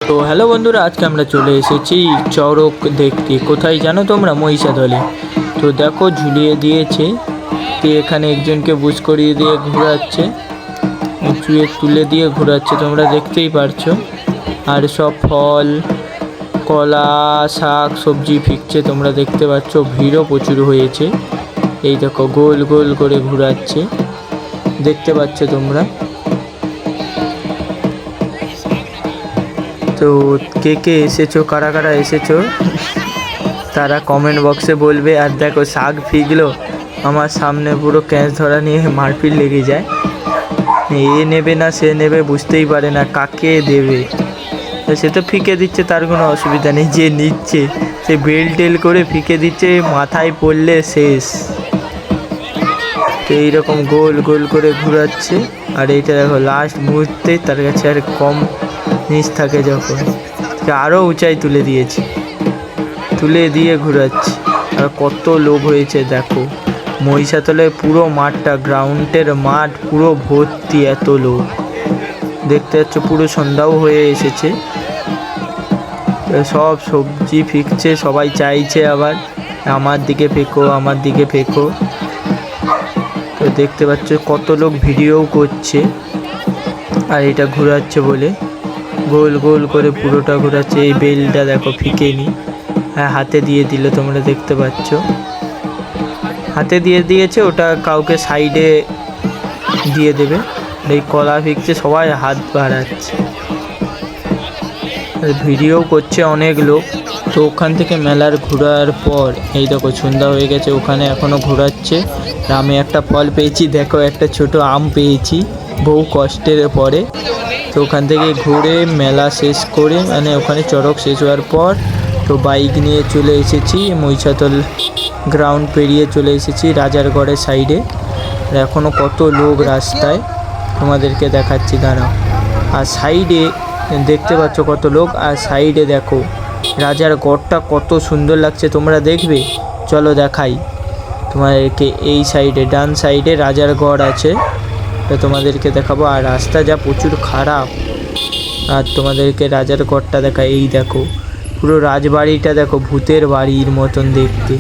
তো হ্যালো বন্ধুরা, আজকে আমরা চলে এসেছি চড়ক দেখতে। কোথায় জানো তোমরা? মহিষাদলে। তো দেখো ঝুলিয়ে দিয়েছে, তো এখানে একজনকে বুঝ করিয়ে দিয়ে ঘোরাচ্ছে, চুয়ে তুলে দিয়ে ঘোরাচ্ছে, তোমরা দেখতেই পারছো। আর সব ফল, কলা, শাক সবজি ফিকছে, তোমরা দেখতে পাচ্ছ। ভিড়ও প্রচুর হয়েছে। এই দেখো গোল গোল করে ঘোরাচ্ছে, দেখতে পাচ্ছ তোমরা। তো কে কে এসেছো, কারা কারা এসেছো তারা কমেন্ট বক্সে বলবে। আর দেখো শাক ফিকলো, আমার সামনে পুরো ক্যাচ ধরা নিয়ে মারপিট লেগে যায়। এ নেবে না সে নেবে বুঝতেই পারে না কাকে দেবে। সে তো ফিকে দিচ্ছে, তার কোনো অসুবিধা নেই। যে নিচ্ছে সে বেল টেল করে ফিকে দিচ্ছে, মাথায় পড়লে শেষ। তো এইরকম গোল গোল করে ঘুরাচ্ছে। আর এইটা দেখো লাস্ট মুহূর্তে তার কাছে আর কম নিচ থাকে, যখন আরও উঁচাই তুলে দিয়েছে, তুলে দিয়ে ঘোরাচ্ছে। আর কত লোক হয়েছে দেখো, মহিষাদলে পুরো মাঠটা, গ্রাউন্ডের মাঠ পুরো ভর্তি, এত লোক দেখতে পাচ্ছ। পুরো সন্ধ্যাও হয়ে এসেছে, সব সবজি ফিকছে, সবাই চাইছে আবার আমার দিকে ফেঁকো, আমার দিকে ফেঁকো। তো দেখতে পাচ্ছ কত লোক ভিডিও করছে, আর এটা ঘোরাচ্ছে বলে গোল গোল করে পুরোটা ঘোরাচ্ছে। এই বেলটা দেখো ফিকেনি, হ্যাঁ হাতে দিয়ে দিল, তোমরা দেখতে পাচ্ছ হাতে দিয়ে দিয়েছে। ওটা কাউকে সাইডে দিয়ে দেবে। এই কলা ফিকছে, সবাই হাত বাড়াচ্ছে, ভিডিও করছে অনেক লোক। তো ওখান থেকে মেলার ঘোরার পর এই দেখো সন্ধ্যা হয়ে গেছে, ওখানে এখনও ঘোরাচ্ছে। আমি একটা ফল পেয়েছি, দেখো একটা ছোট আম পেয়েছি বহু কষ্টের পরে। তো ওখান থেকে ঘুরে মেলা শেষ করে, মানে ওখানে চড়ক শেষ হওয়ার পর তো বাইক নিয়ে চলে এসেছি মহিষাদল গ্রাউন্ড পেরিয়ে চলে এসেছি রাজারগড়ের সাইডে। এখনও কত লোক রাস্তায়, তোমাদেরকে দেখাচ্ছি দাঁড়াও। আর সাইডে দেখতে পাচ্ছ কত লোক, আর সাইডে দেখো রাজারগড়টা কত সুন্দর লাগছে, তোমরা দেখবে। চলো দেখাই তোমাদেরকে। এই সাইডে ডান সাইডে রাজারগড় আছে, তো তোমাদেরকে দেখাবো। আর রাস্তা যা প্রচুর খারাপ, আর তোমাদেরকে রাজারগড়টা দেখাই। এই দেখো পুরো রাজবাড়িটা দেখো, ভূতের বাড়ির মতন দেখতে।